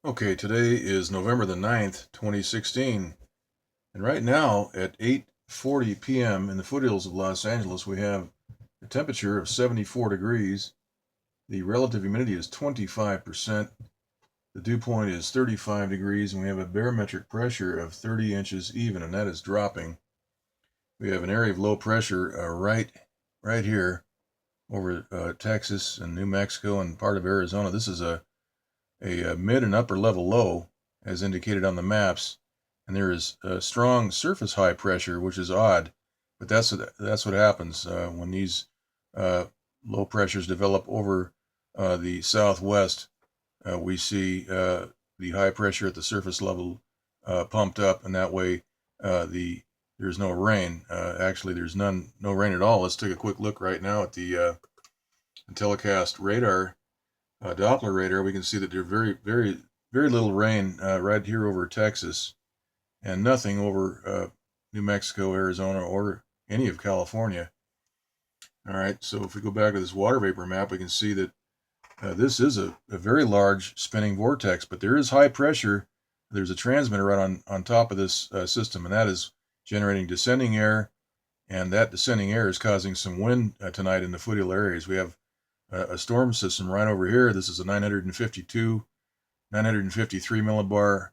Okay, today is November the 9th, 2016, and right now at 8:40 p.m. in the foothills of Los Angeles, we have a temperature of 74 degrees. The relative humidity is 25%. The dew point is 35 degrees, and we have a barometric pressure of 30 inches even, and that is dropping. We have an area of low pressure right here over Texas and New Mexico and part of Arizona. This is a mid and upper level low, as indicated on the maps, and there is a strong surface high pressure, which is odd, but that's what happens when these uh, low pressures develop over the southwest. We see the high pressure at the surface level pumped up, and that way there's no rain. Actually, there's no rain at all. Let's take a quick look right now at the telecast radar, Doppler radar. We can see that there's very little rain right here over Texas, and nothing over New Mexico, Arizona, or any of California. All right, so if we go back to this water vapor map, we can see that this is a very large spinning vortex, but there is high pressure. There's a transmitter right on top of this system, and that is generating descending air, and that descending air is causing some wind tonight in the foothill areas. We have a storm system right over here. This is a 953 millibar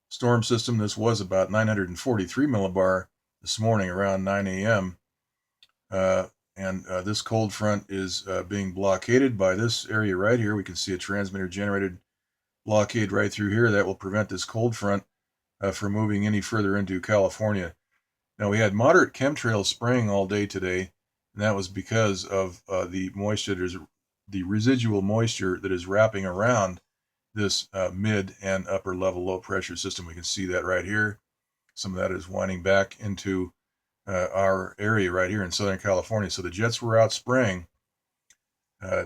storm system. This was about 943 millibar this morning around 9 a.m. And this cold front is being blockaded by this area right here. We can see a transmitter generated blockade right through here that will prevent this cold front from moving any further into California. Now, we had moderate chemtrail spraying all day today, and that was because of the moisture. There's the residual moisture that is wrapping around this mid and upper level low pressure system. We can see that right here. Some of that is winding back into our area right here in Southern California. So the jets were out spraying,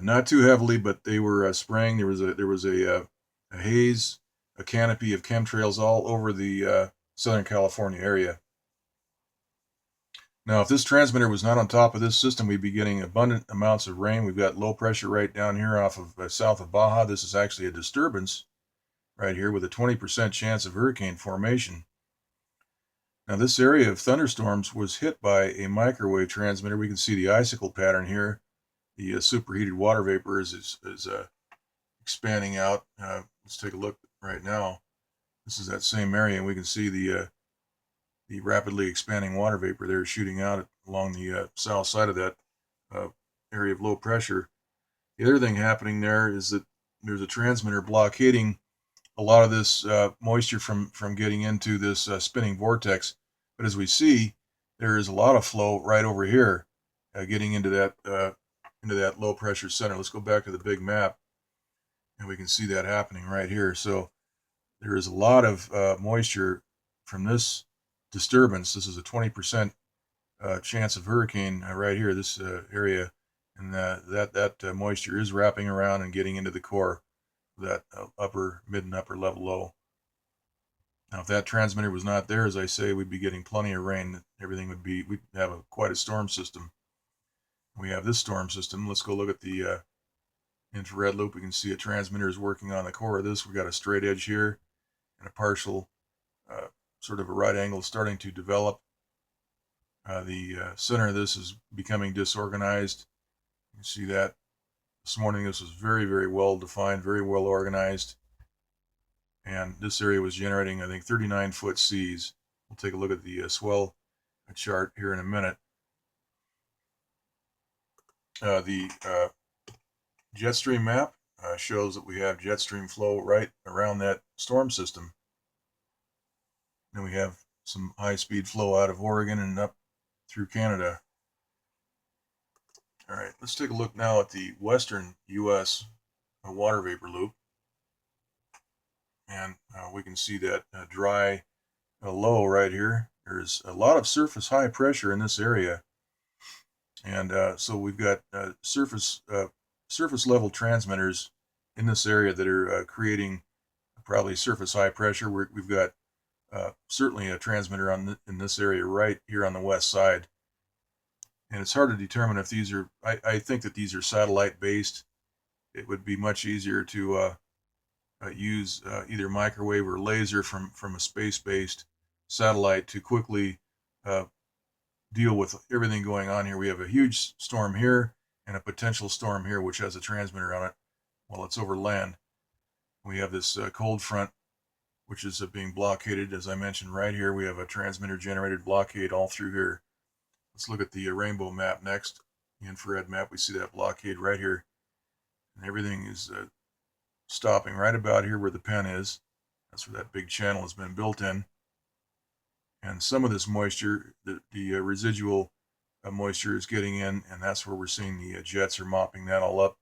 not too heavily, but they were spraying. There was a haze, a canopy of chemtrails all over the Southern California area. Now, if this transmitter was not on top of this system, we'd be getting abundant amounts of rain. We've got low pressure right down here off of south of Baja. This is actually a disturbance right here with a 20% chance of hurricane formation. Now, this area of thunderstorms was hit by a microwave transmitter. We can see the icicle pattern here. The superheated water vapor is expanding out. Let's take a look right now. This is that same area, and we can see the rapidly expanding water vapor there shooting out along the south side of that uh, area of low pressure. The other thing happening there is that there's a transmitter blockading a lot of this moisture from getting into this spinning vortex. But as we see, there is a lot of flow right over here, getting into that low pressure center. Let's go back to the big map, and we can see that happening right here. So there is a lot of moisture from this disturbance. This is a 20% chance of hurricane right here, this area, and that moisture is wrapping around and getting into the core of that mid and upper level low. Now, if that transmitter was not there, as I say, we'd be getting plenty of rain. We'd have quite a storm system. We have this storm system. Let's go look at the infrared loop. We can see a transmitter is working on the core of this. We've got a straight edge here and a partial sort of a right angle starting to develop. The center of this is becoming disorganized. You can see that this morning this was very well defined, very well organized. And this area was generating, I think, 39-foot seas. We'll take a look at the swell chart here in a minute. The jet stream map shows that we have jet stream flow right around that storm system. Then we have some high-speed flow out of Oregon and up through Canada. All right, let's take a look now at the western U.S. Water vapor loop. And we can see that dry low right here. There's a lot of surface high pressure in this area. And so we've got surface level transmitters in this area that are creating probably surface high pressure. We've got certainly a transmitter in this area right here on the west side. And it's hard to determine if these are, I think that these are satellite based. It would be much easier to use either microwave or laser from a space-based satellite to quickly deal with everything going on here. We have a huge storm here and a potential storm here, which has a transmitter on it while it's over land. We have this cold front, which is being blockaded. As I mentioned right here, we have a transmitter generated blockade all through here. Let's look at the rainbow map next. The infrared map, we see that blockade right here. And everything is stopping right about here where the pen is. That's where that big channel has been built in. And some of this moisture, the residual moisture is getting in, and that's where we're seeing the jets are mopping that all up.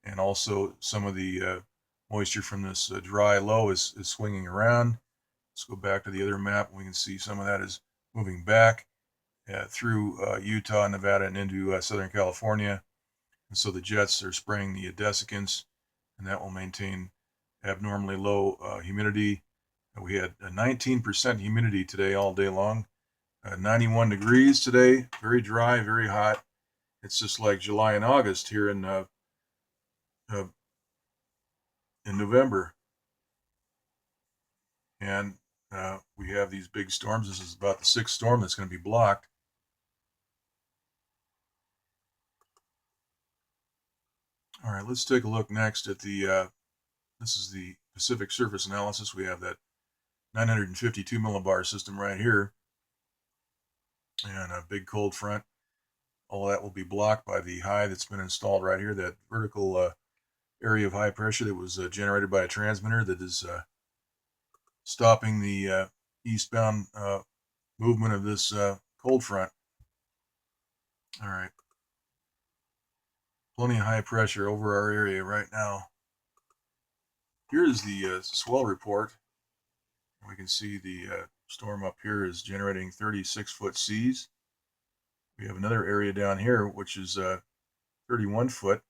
And also some of the moisture from this dry low is swinging around. Let's go back to the other map. We can see some of that is moving back through Utah, Nevada, and into Southern California. And so the jets are spraying the desiccants, and that will maintain abnormally low humidity. We had 19% humidity today all day long. 91 degrees today, very dry, very hot. It's just like July and August here in November. And we have these big storms. This is about the 6th storm that's going to be blocked. All right, let's take a look next at the, this is the Pacific surface analysis. We have that 952 millibar system right here, and a big cold front. All that will be blocked by the high that's been installed right here, that vertical area of high pressure that was generated by a transmitter that is stopping the eastbound movement of this cold front. All right. Plenty of high pressure over our area right now. Here's the swell report. We can see the storm up here is generating 36-foot seas. We have another area down here which is 31 foot.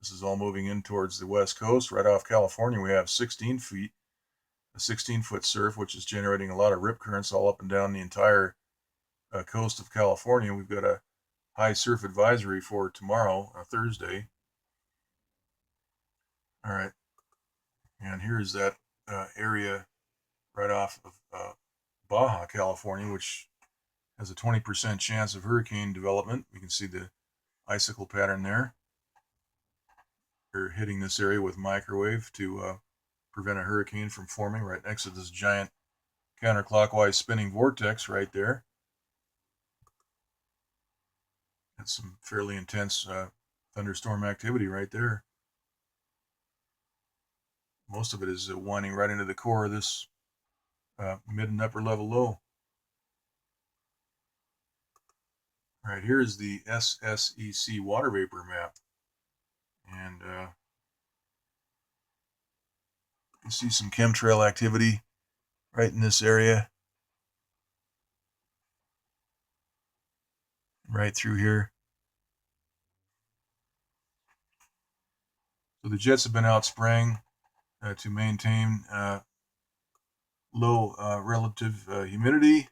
This is all moving in towards the west coast. Right off California, we have 16 feet, a 16-foot surf, which is generating a lot of rip currents all up and down the entire coast of California. We've got a high surf advisory for tomorrow, Thursday. All right. And here's that area right off of Baja, California, which has a 20% chance of hurricane development. You can see the icicle pattern there. They're hitting this area with microwave to prevent a hurricane from forming right next to this giant counterclockwise spinning vortex right there. That's some fairly intense thunderstorm activity right there. Most of it is winding right into the core of this mid and upper level low. All right, here's the SSEC water vapor map. And you see some chemtrail activity right in this area. Right through here. So the jets have been out spraying to maintain low relative humidity,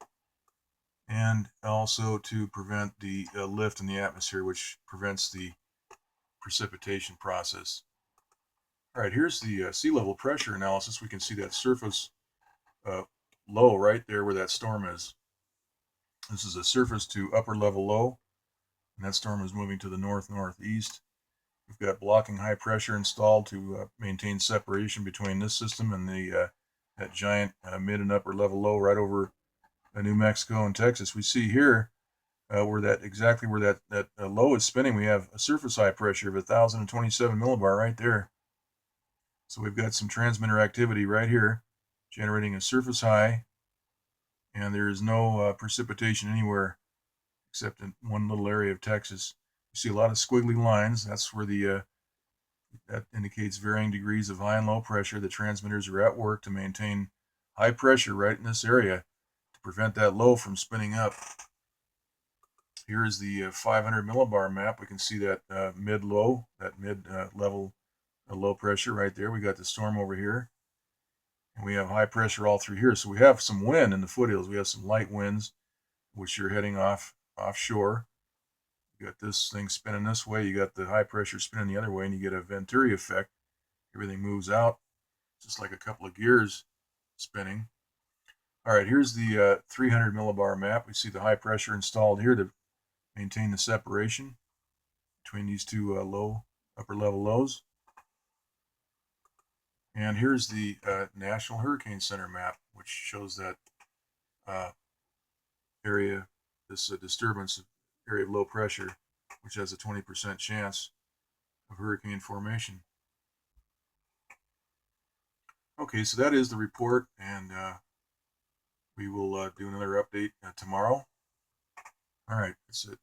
and also to prevent the lift in the atmosphere, which prevents the precipitation process. All right, here's the sea level pressure analysis. We can see that surface low right there where that storm is. This is a surface to upper level low, and that storm is moving to the north-northeast. We've got blocking high pressure installed to maintain separation between this system and the that giant mid and upper level low right over New Mexico and Texas. We see here where that low is spinning. We have a surface high pressure of 1,027 millibar right there. So we've got some transmitter activity right here, generating a surface high, and there is no precipitation anywhere except in one little area of Texas. You see a lot of squiggly lines. That's where the that indicates varying degrees of high and low pressure. The transmitters are at work to maintain high pressure right in this area to prevent that low from spinning up. Here is the 500 millibar map. We can see that mid-low, that mid-level low pressure right there. We got the storm over here, and we have high pressure all through here. So we have some wind in the foothills. We have some light winds, which are heading offshore. You got this thing spinning this way. You got the high pressure spinning the other way, and you get a Venturi effect. Everything moves out. just like a couple of gears spinning. All right, here's the 300 millibar map. We see the high pressure installed here to maintain the separation between these two upper level lows. And here's the National Hurricane Center map, which shows that area, this disturbance area of low pressure, which has a 20% chance of hurricane formation. Okay, so that is the report, and we will do another update tomorrow. All right, that's it.